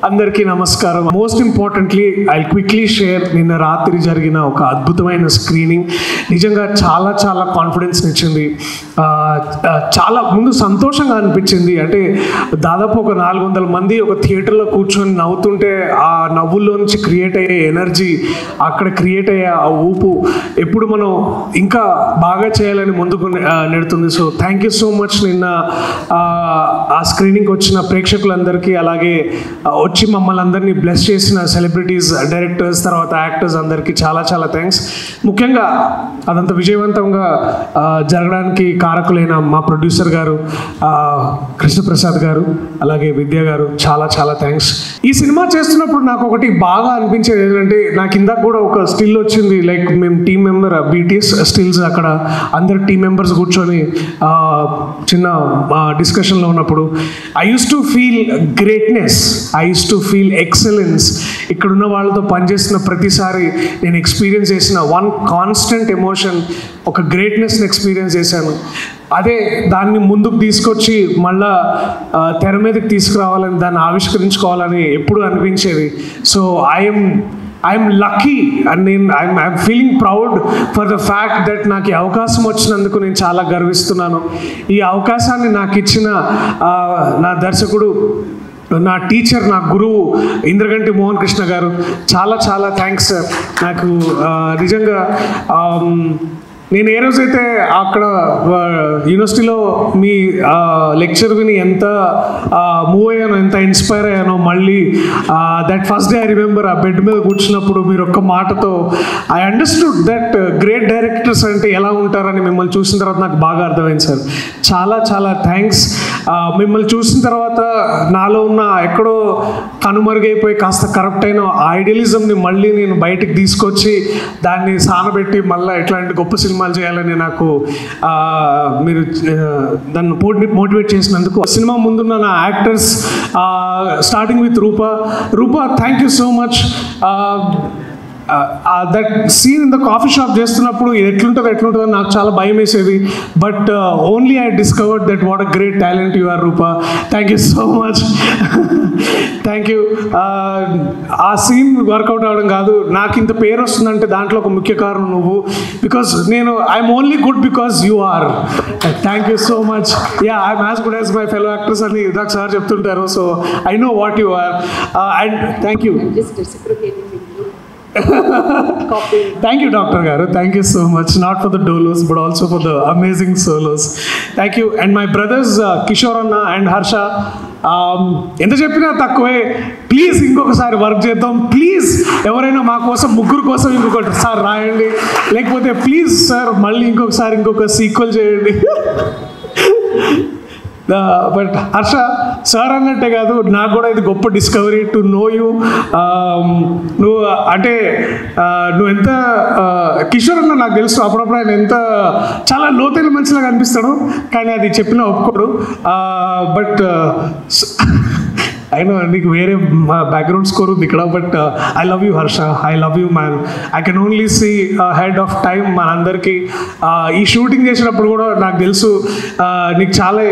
అందరికీ నమస్కారం. Most importantly I quickly share నిన్న రాత్రి జరిగిన ఒక అద్భుతమైన స్క్రీనింగ్ నిజంగా చాలా చాలా కాన్ఫిడెన్స్ ఇచ్చింది. చాలా ముందు సంతోషంగా అనిపించింది. అంటే దాదాపు ఒక 400 మంది ఒక థియేటర్లో కూర్చొని నవ్వుతుంటే ఆ నవ్వుల్లో నుంచి క్రియేట్ అయ్యే ఎనర్జీ, అక్కడ క్రియేట్ అయ్యే ఆ ఊపు ఎప్పుడు మనం ఇంకా బాగా చేయాలని ముందుకు నెడుతుంది. So thank you so much. నిన్న ఆ స్క్రీనింగ్కి వచ్చిన ప్రేక్షకులందరికీ, అలాగే వచ్చి మమ్మల్ని అందరినీ బ్లెస్ చేసిన సెలబ్రిటీస్, డైరెక్టర్స్, తర్వాత యాక్టర్స్ అందరికీ చాలా చాలా థ్యాంక్స్. ముఖ్యంగా అదంత విజయవంతంగా జరగడానికి కారకులైన మా ప్రొడ్యూసర్ గారు కృష్ణప్రసాద్ గారు, అలాగే విద్య గారు, చాలా చాలా థ్యాంక్స్. ఈ సినిమా చేస్తున్నప్పుడు నాకు ఒకటి బాగా అనిపించేది ఏంటంటే, నాకు ఇందాక కూడా ఒక స్టిల్ వచ్చింది. లైక్ మేము టీం మెంబర్ BTS స్టిల్స్ అక్కడ అందరు టీం మెంబర్స్ కూర్చొని చిన్న డిస్కషన్లో ఉన్నప్పుడు I use to feel greatness, I use to feel excellence. ఇక్కడున్న వాళ్ళతో పనిచేస్తున్న ప్రతిసారి నేను ఎక్స్పీరియన్స్ చేసిన వన్ కాన్స్టెంట్ ఎమోషన్, ఒక గ్రేట్నెస్ని ఎక్స్పీరియన్స్ చేశాను. అదే దాన్ని ముందుకు తీసుకొచ్చి మళ్ళా తెర మీదకి తీసుకురావాలని, దాన్ని ఆవిష్కరించుకోవాలని ఎప్పుడు అనిపించేది. So I'm lucky and I'm feeling proud for the fact that నాకు ఈ అవకాశం వచ్చినందుకు నేను చాలా గర్విస్తున్నాను. ఈ అవకాశాన్ని నాకు ఇచ్చిన నా దర్శకుడు, నా టీచర్, నా గురువు ఇంద్రగంటి మోహన్ కృష్ణ గారు, చాలా చాలా థ్యాంక్స్ సార్. నాకు నిజంగా నేను ఏ రోజైతే అక్కడ యూనివర్సిటీలో మీ లెక్చర్ విని ఎంత మూవ్ అయ్యానో, ఎంత ఇన్స్పైర్ అయ్యానో, మళ్ళీ that first day I remember ఆ బెడ్ మీద కూర్చున్నప్పుడు మీరు ఒక్క మాటతో I understood that great directors అంటే ఎలా ఉంటారని మిమ్మల్ని చూసిన తర్వాత నాకు బాగా అర్థమైంది సార్. చాలా చాలా థ్యాంక్స్. మిమ్మల్ని చూసిన తర్వాత నాలో ఉన్న ఎక్కడో కనుమరుగైపోయి కాస్త కరప్ట్ అయిన ఐడియలిజంని మళ్ళీ నేను బయటకు తీసుకొచ్చి దాన్ని సానబెట్టి మళ్ళీ ఇట్లాంటి గొప్ప సినిమాలు చేయాలని నాకు మీరు దాన్ని మోటివేట్ చేసినందుకు. సినిమా ముందున్న నా actors starting with Rupa thank you so much. That scene in the coffee shop చేస్తున్నప్పుడు ఎట్లుంటుందో నాకు చాలా భయం వేసేది. But only I discovered that what a great talent you are Rupa. Thank you so much. Thank you. ఆ scene work out అవ్వడం కాదు, నాకు ఇంత పేరు వస్తుందంటే దాంట్లో ఒక ముఖ్య కారణం నువ్వు. Because I'm only good because you are. Thank you so much. I'm as good as my fellow actors అని ఇందాక సార్ చెప్తుంటారు. So I know what you are. And thank you. Thank you, Dr. Garu. Thank you so much. Not for the dolos, but also for the amazing solos. Thank you. And my brothers, Kishore Anna and Harsha. ఎంత చెప్పినా తక్కువే. Please ఇంకొకసారి work చేద్దాం. Please ఎవరైనా మా కోసం, ముగ్గురు కోసం ఇంకొకటి సార్ రాయండి. లేకపోతే ప్లీజ్ సార్ మళ్ళీ ఇంకొక సీక్వెల్ చేయండి. బట్ హర్ష సార్ అన్నట్టే కాదు, నాకు కూడా ఇది గొప్ప డిస్కవరీ టు నో యూ. నువ్వు అంటే నువ్వు ఎంత కిషోర్ అన్న నాకు తెలుసు, అప్పుడప్పుడు ఆయన ఎంత చాలా లోతైన మనిషిలాగా అనిపిస్తాడు, కానీ అది చెప్పినా ఒప్పుకోడు. బట్ అయినా నీకు వేరే బ్యాక్గ్రౌండ్ స్కోర్ ఉంది ఇక్కడ. But I love you Harsha, I love you man. I can only see head of time మనందరికీ. ఈ షూటింగ్ చేసినప్పుడు కూడా నాకు తెలుసు నీకు చాలా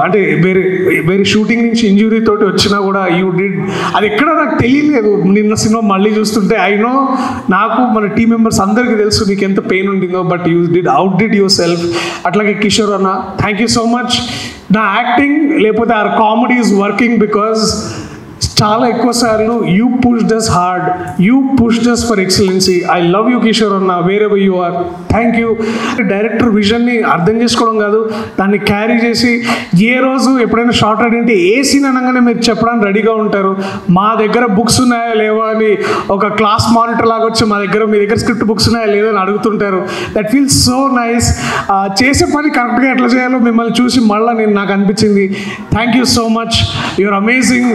అంటే వేరే షూటింగ్ నుంచి ఇంజురీ తోటి వచ్చినా కూడా యూ డిడ్. అది ఎక్కడ నాకు తెలియలేదు. నిన్న సినిమా మళ్ళీ చూస్తుంటే ఐ నో, నాకు మన టీం మెంబర్స్ అందరికీ తెలుసు నీకు ఎంత పెయిన్ ఉండిందో. But you did yourself. అట్లాగే కిషోర్ అన్న థ్యాంక్ యూ సో మచ్. నా యాక్టింగ్ లేకపోతే or comedy is working because చాలా ఎక్కువ సార్లు you pushed us hard, you pushed us for excellency. I love you Kishore అన్న, wherever you are. Thank you. Director విజన్ని అర్థం చేసుకోవడం కాదు, దాన్ని క్యారీ చేసి ఏ రోజు ఎప్పుడైనా షార్ట్ అంటే ఏ సీన్ అనగానే మీరు చెప్పడానికి రెడీగా ఉంటారు. మా దగ్గర బుక్స్ ఉన్నాయా లేవా అని ఒక క్లాస్ మానిటర్ లాగా వచ్చి మీ దగ్గర స్క్రిప్ట్ బుక్స్ ఉన్నాయా లేదా అని అడుగుతుంటారు. That feels so nice. చేసే పని కరెక్ట్గా ఎట్లా చేయాలో మిమ్మల్ని చూసి మళ్ళీ నాకు అనిపించింది. Thank you so much. You're amazing.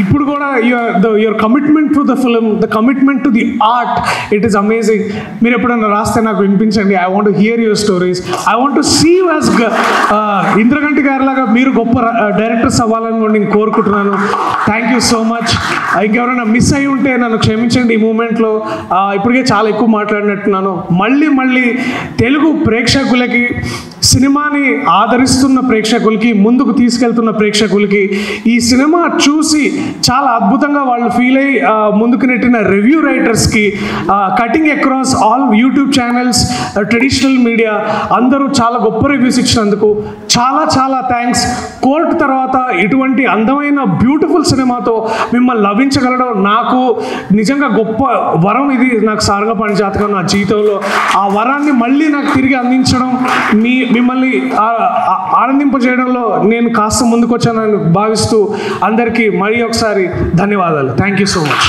ఇప్పుడు కూడా your commitment to the film, the commitment to the art, it is amazing. మీరు ఎప్పుడైనా రాస్తే నాకు వినిపించండి. I want to hear your stories. I want to see you as Indraganti గారిలాగా మీరు గొప్ప డైరెక్టర్స్ అవ్వాలని కూడా నేను కోరుకుంటున్నాను. Thank you so much. ఇంకెవరైనా మిస్ అయి ఉంటే నన్ను క్షమించండి ఈ మూమెంట్లో. ఇప్పటికే చాలా ఎక్కువ మాట్లాడినట్టున్నాను. మళ్ళీ తెలుగు ప్రేక్షకులకి సినిమాని ఆదరిస్తున్న ప్రేక్షకులకి, ముందుకు తీసుకెళ్తున్న ప్రేక్షకులకి, ఈ సినిమా చూసి చాలా అద్భుతంగా వాళ్ళు ఫీల్ అయ్యి ముందుకు నెట్టిన రివ్యూ రైటర్స్కి, cutting across all YouTube channels, traditional media అందరూ చాలా గొప్ప రివ్యూస్ ఇచ్చినందుకు చాలా చాలా థ్యాంక్స్. కోర్ట్ తర్వాత ఇటువంటి అందమైన బ్యూటిఫుల్ సినిమాతో మిమ్మల్ని లభించగలడం నాకు నిజంగా గొప్ప వరం. ఇది నాకు సారంగపాణి జాతకం నా జీవితంలో. ఆ వరాన్ని మళ్ళీ నాకు తిరిగి అందించడం, మిమ్మల్ని ఆనందింపజేయడంలో నేను కాస్త ముందుకు వచ్చానని భావిస్తూ అందరికీ మరీ ఒకసారి ధన్యవాదాలు. Thank you so much.